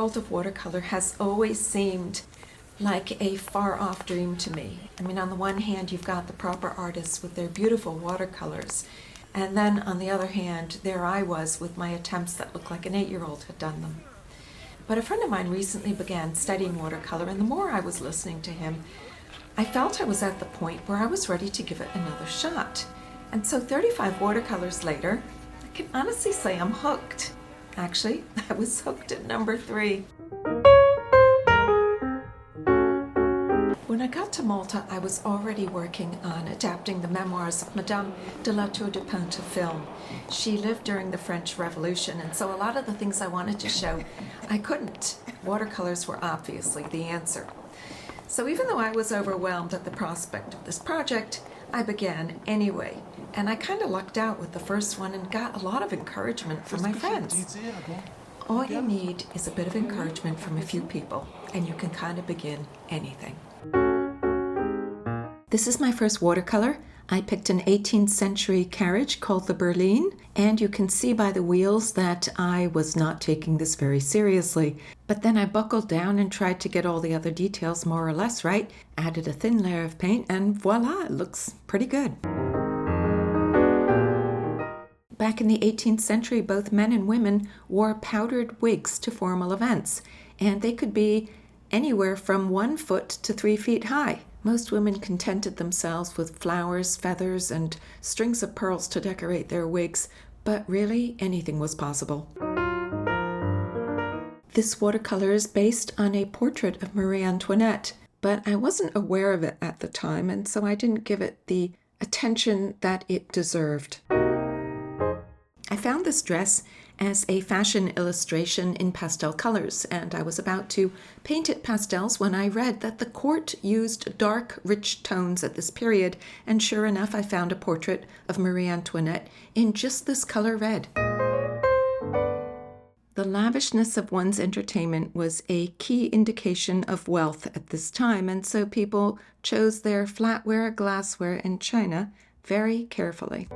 world of watercolor has always seemed like a far-off dream to me. I mean, on the one hand, you've got the proper artists with their beautiful watercolors, and then on the other hand, there I was with my attempts that looked like an 8-year-old had done them. But a friend of mine recently began studying watercolor, and the more I was listening to him, I felt I was at the point where I was ready to give it another shot. And so 35 watercolors later, I can honestly say I'm hooked. Actually, I was hooked at number 3. When I got to Malta, I was already working on adapting the Memoirs of Madame de la Tour du Pin to film. She lived during the French Revolution, and so a lot of the things I wanted to show, I couldn't. Watercolors were obviously the answer. So even though I was overwhelmed at the prospect of this project, I began anyway. And I kind of lucked out with the first one and got a lot of encouragement from my friends. All you need is a bit of encouragement from a few people, and you can kind of begin anything. This is my first watercolor. I picked an 18th century carriage called the Berline, and you can see by the wheels that I was not taking this very seriously. But then I buckled down and tried to get all the other details more or less right, added a thin layer of paint, and voila, it looks pretty good. Back in the 18th century, both men and women wore powdered wigs to formal events, and they could be anywhere from 1 foot to 3 feet high. Most women contented themselves with flowers, feathers, and strings of pearls to decorate their wigs, but really anything was possible. This watercolor is based on a portrait of Marie Antoinette, but I wasn't aware of it at the time, and so I didn't give it the attention that it deserved. I found this dress as a fashion illustration in pastel colors, and I was about to paint it pastels when I read that the court used dark, rich tones at this period, and sure enough, I found a portrait of Marie Antoinette in just this color red. The lavishness of one's entertainment was a key indication of wealth at this time, and so people chose their flatware, glassware, and china very carefully.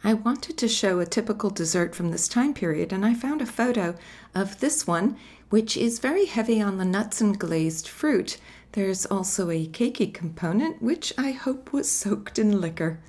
I wanted to show a typical dessert from this time period, and I found a photo of this one, which is very heavy on the nuts and glazed fruit. There's also a cakey component, which I hope was soaked in liquor.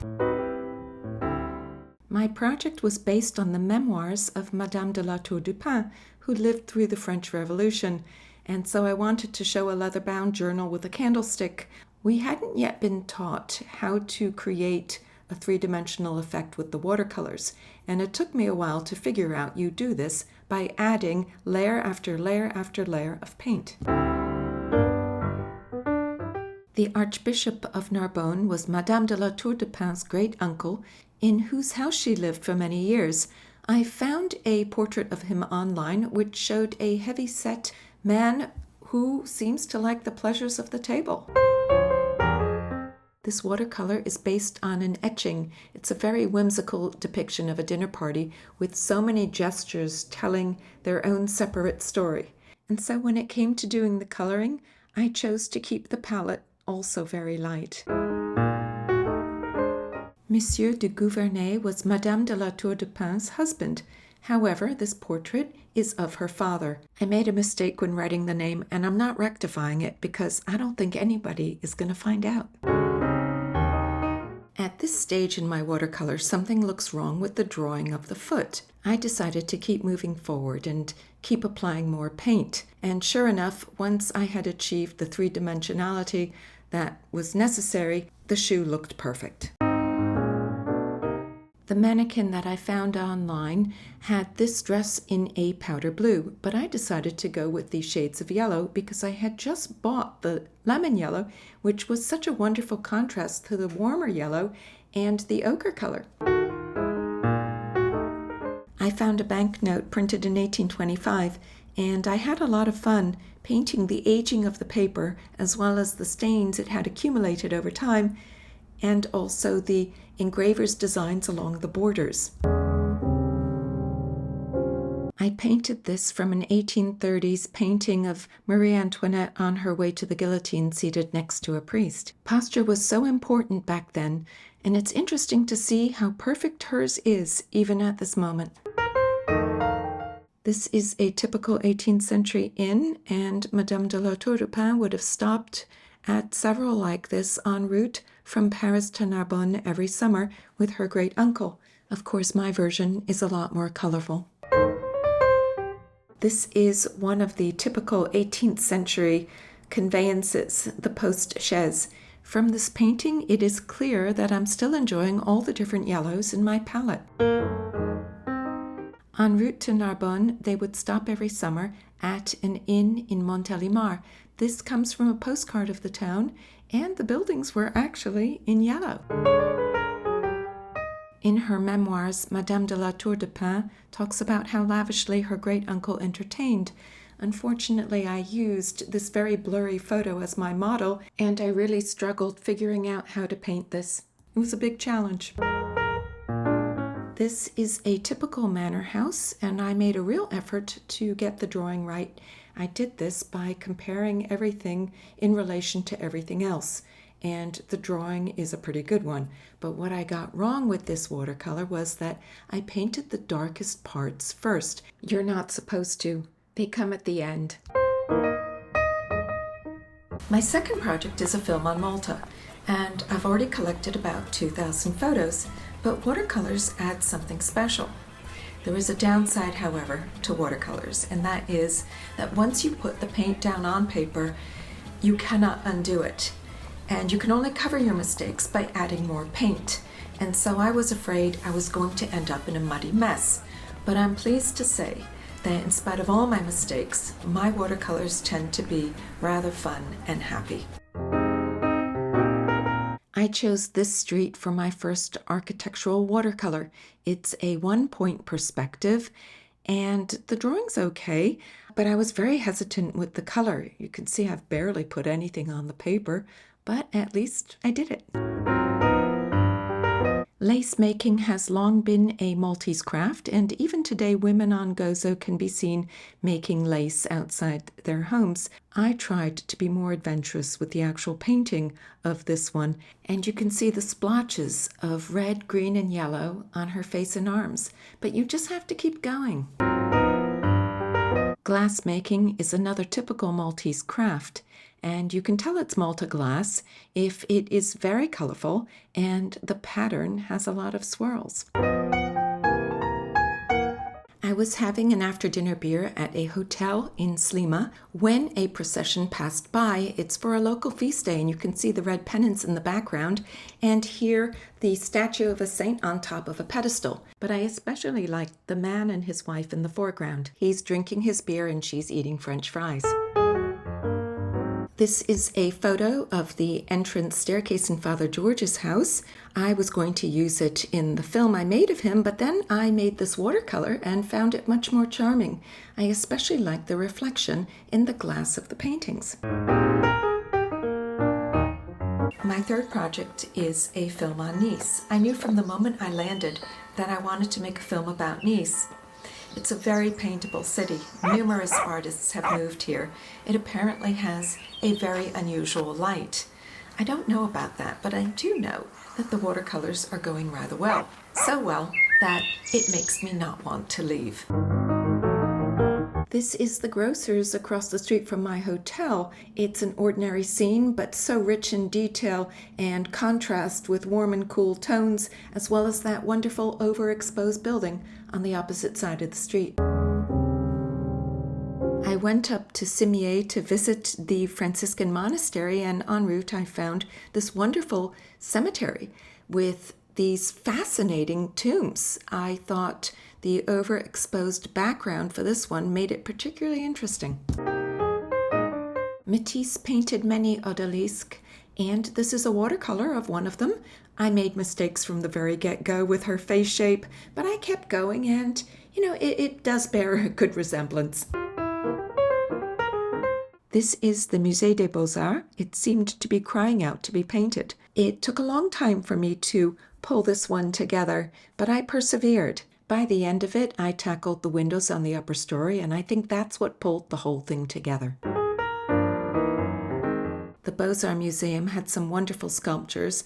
My project was based on the memoirs of Madame de la Tour du Pin, who lived through the French Revolution, and so I wanted to show a leather-bound journal with a candlestick. We hadn't yet been taught how to create a 3-dimensional effect with the watercolors, and it took me a while to figure out you do this by adding layer after layer after layer of paint. The Archbishop of Narbonne was Madame de la Tour du Pin's great-uncle, in whose house she lived for many years. I found a portrait of him online which showed a heavy-set man who seems to like the pleasures of the table. This watercolor is based on an etching. It's a very whimsical depiction of a dinner party with so many gestures telling their own separate story. And so when it came to doing the coloring, I chose to keep the palette also very light. Monsieur de Gouvernay was Madame de la Tour du Pin's husband. However, this portrait is of her father. I made a mistake when writing the name, and I'm not rectifying it because I don't think anybody is going to find out. At this stage in my watercolor, something looks wrong with the drawing of the foot. I decided to keep moving forward and keep applying more paint. And sure enough, once I had achieved the 3-dimensionality that was necessary, the shoe looked perfect. The mannequin that I found online had this dress in a powder blue, but I decided to go with the shades of yellow because I had just bought the lemon yellow, which was such a wonderful contrast to the warmer yellow and the ochre color. I found a banknote printed in 1825, and I had a lot of fun painting the aging of the paper as well as the stains it had accumulated over time, and also the engraver's designs along the borders. I painted this from an 1830s painting of Marie Antoinette on her way to the guillotine seated next to a priest. Posture was so important back then, and it's interesting to see how perfect hers is even at this moment. This is a typical 18th century inn, and Madame de la Tour du Pin would have stopped at several like this en route from Paris to Narbonne every summer with her great uncle. Of course, my version is a lot more colorful. This is one of the typical 18th century conveyances, the post-chaise. From this painting, it is clear that I'm still enjoying all the different yellows in my palette. En route to Narbonne, they would stop every summer at an inn in Montélimar. This comes from a postcard of the town, and the buildings were actually in yellow. In her memoirs, Madame de la Tour du Pin talks about how lavishly her great-uncle entertained. Unfortunately, I used this very blurry photo as my model, and I really struggled figuring out how to paint this. It was a big challenge. This is a typical manor house, and I made a real effort to get the drawing right. I did this by comparing everything in relation to everything else, and the drawing is a pretty good one. But what I got wrong with this watercolor was that I painted the darkest parts first. You're not supposed to. They come at the end. My second project is a film on Malta, and I've already collected about 2,000 photos. But watercolors add something special. There is a downside, however, to watercolors, and that is that once you put the paint down on paper, you cannot undo it. And you can only cover your mistakes by adding more paint. And so I was afraid I was going to end up in a muddy mess. But I'm pleased to say that in spite of all my mistakes, my watercolors tend to be rather fun and happy. I chose this street for my first architectural watercolor. It's a one-point perspective, and the drawing's okay, but I was very hesitant with the color. You can see I've barely put anything on the paper, but at least I did it. Lace making has long been a Maltese craft, and even today women on Gozo can be seen making lace outside their homes. I tried to be more adventurous with the actual painting of this one, and you can see the splotches of red, green, and yellow on her face and arms, but you just have to keep going. Glass making is another typical Maltese craft, and you can tell it's Malta glass if it is very colorful and the pattern has a lot of swirls. I was having an after-dinner beer at a hotel in Slima when a procession passed by. It's for a local feast day, and you can see the red pennants in the background, and here the statue of a saint on top of a pedestal. But I especially liked the man and his wife in the foreground. He's drinking his beer and she's eating French fries. This is a photo of the entrance staircase in Father George's house. I was going to use it in the film I made of him, but then I made this watercolor and found it much more charming. I especially like the reflection in the glass of the paintings. My third project is a film on Nice. I knew from the moment I landed that I wanted to make a film about Nice. It's a very paintable city. Numerous artists have moved here. It apparently has a very unusual light. I don't know about that, but I do know that the watercolors are going rather well. So well that it makes me not want to leave. This is the grocer's across the street from my hotel. It's an ordinary scene, but so rich in detail and contrast with warm and cool tones, as well as that wonderful overexposed building on the opposite side of the street. I went up to Cimiez to visit the Franciscan monastery, and en route I found this wonderful cemetery with these fascinating tombs. I thought the overexposed background for this one made it particularly interesting. Matisse painted many odalisques, and this is a watercolor of one of them. I made mistakes from the very get-go with her face shape, but I kept going, and, it does bear a good resemblance. This is the Musée des Beaux-Arts. It seemed to be crying out to be painted. It took a long time for me to pull this one together, but I persevered. By the end of it, I tackled the windows on the upper story, and I think that's what pulled the whole thing together. The Beaux-Arts Museum had some wonderful sculptures,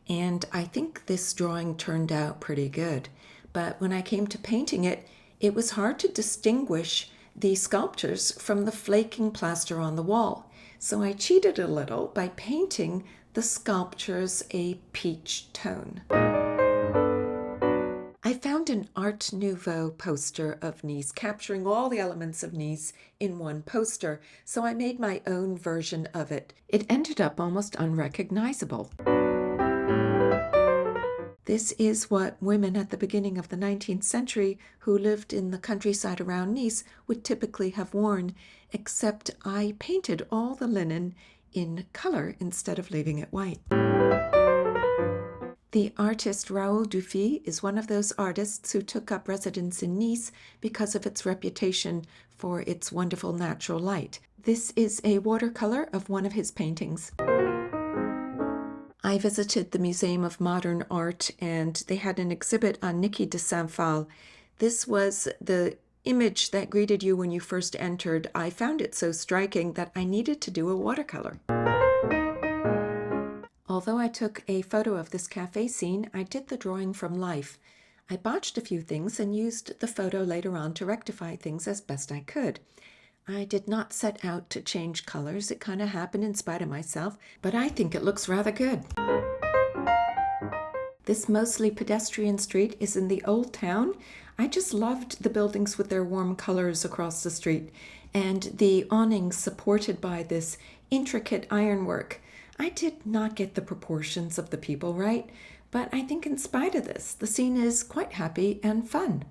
and I think this drawing turned out pretty good. But when I came to painting it, It was hard to distinguish the sculptures from the flaking plaster on the wall, so I cheated a little by painting the sculptures a peach tone. I found an Art Nouveau poster of Nice, capturing all the elements of Nice in one poster, so I made my own version of it. It ended up almost unrecognizable. This is what women at the beginning of the 19th century who lived in the countryside around Nice would typically have worn, except I painted all the linen in color instead of leaving it white. The artist Raoul Dufy is one of those artists who took up residence in Nice because of its reputation for its wonderful natural light. This is a watercolor of one of his paintings. I visited the Museum of Modern Art, and they had an exhibit on Niki de Saint-Phal. This was the image that greeted you when you first entered. I found it so striking that I needed to do a watercolor. Although I took a photo of this cafe scene, I did the drawing from life. I botched a few things and used the photo later on to rectify things as best I could. I did not set out to change colors. It kind of happened in spite of myself, but I think it looks rather good. This mostly pedestrian street is in the old town. I just loved the buildings with their warm colors across the street and the awnings supported by this intricate ironwork. I did not get the proportions of the people right, but I think in spite of this, the scene is quite happy and fun.